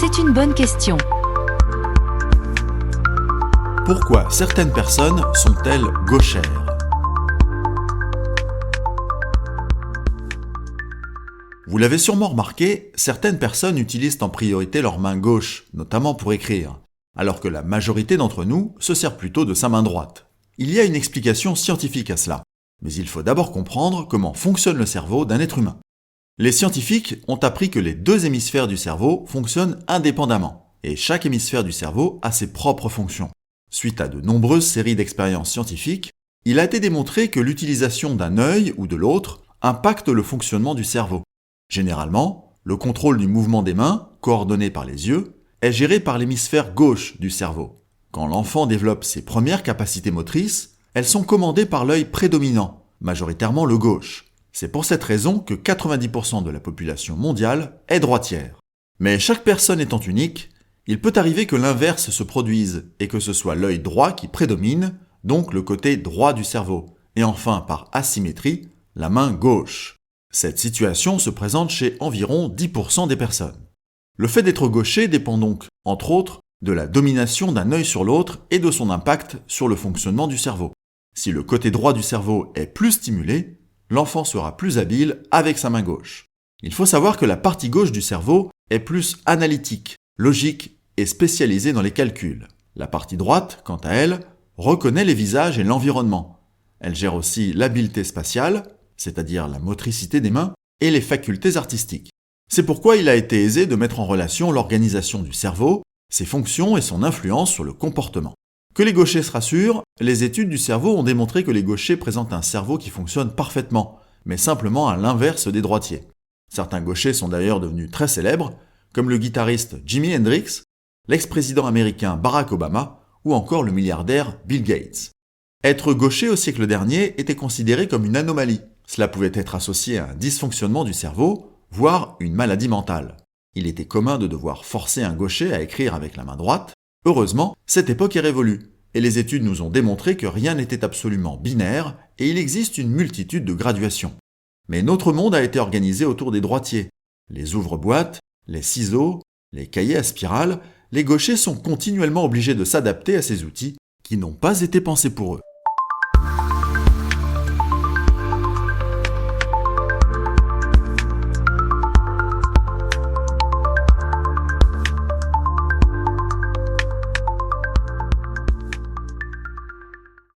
C'est une bonne question. Pourquoi certaines personnes sont-elles gauchères? Vous l'avez sûrement remarqué, certaines personnes utilisent en priorité leur main gauche, notamment pour écrire, alors que la majorité d'entre nous se sert plutôt de sa main droite. Il y a une explication scientifique à cela, mais il faut d'abord comprendre comment fonctionne le cerveau d'un être humain. Les scientifiques ont appris que les deux hémisphères du cerveau fonctionnent indépendamment, et chaque hémisphère du cerveau a ses propres fonctions. Suite à de nombreuses séries d'expériences scientifiques, il a été démontré que l'utilisation d'un œil ou de l'autre impacte le fonctionnement du cerveau. Généralement, le contrôle du mouvement des mains, coordonné par les yeux, est géré par l'hémisphère gauche du cerveau. Quand l'enfant développe ses premières capacités motrices, elles sont commandées par l'œil prédominant, majoritairement le gauche. C'est pour cette raison que 90% de la population mondiale est droitière. Mais chaque personne étant unique, il peut arriver que l'inverse se produise et que ce soit l'œil droit qui prédomine, donc le côté droit du cerveau, et enfin par asymétrie, la main gauche. Cette situation se présente chez environ 10% des personnes. Le fait d'être gaucher dépend donc, entre autres, de la domination d'un œil sur l'autre et de son impact sur le fonctionnement du cerveau. Si le côté droit du cerveau est plus stimulé, l'enfant sera plus habile avec sa main gauche. Il faut savoir que la partie gauche du cerveau est plus analytique, logique et spécialisée dans les calculs. La partie droite, quant à elle, reconnaît les visages et l'environnement. Elle gère aussi l'habileté spatiale, c'est-à-dire la motricité des mains, et les facultés artistiques. C'est pourquoi il a été aisé de mettre en relation l'organisation du cerveau, ses fonctions et son influence sur le comportement. Que les gauchers se rassurent, les études du cerveau ont démontré que les gauchers présentent un cerveau qui fonctionne parfaitement, mais simplement à l'inverse des droitiers. Certains gauchers sont d'ailleurs devenus très célèbres, comme le guitariste Jimi Hendrix, l'ex-président américain Barack Obama ou encore le milliardaire Bill Gates. Être gaucher au siècle dernier était considéré comme une anomalie. Cela pouvait être associé à un dysfonctionnement du cerveau, voire une maladie mentale. Il était commun de devoir forcer un gaucher à écrire avec la main droite. Heureusement, cette époque est révolue, et les études nous ont démontré que rien n'était absolument binaire et il existe une multitude de graduations. Mais notre monde a été organisé autour des droitiers. Les ouvre-boîtes, les ciseaux, les cahiers à spirale, les gauchers sont continuellement obligés de s'adapter à ces outils qui n'ont pas été pensés pour eux.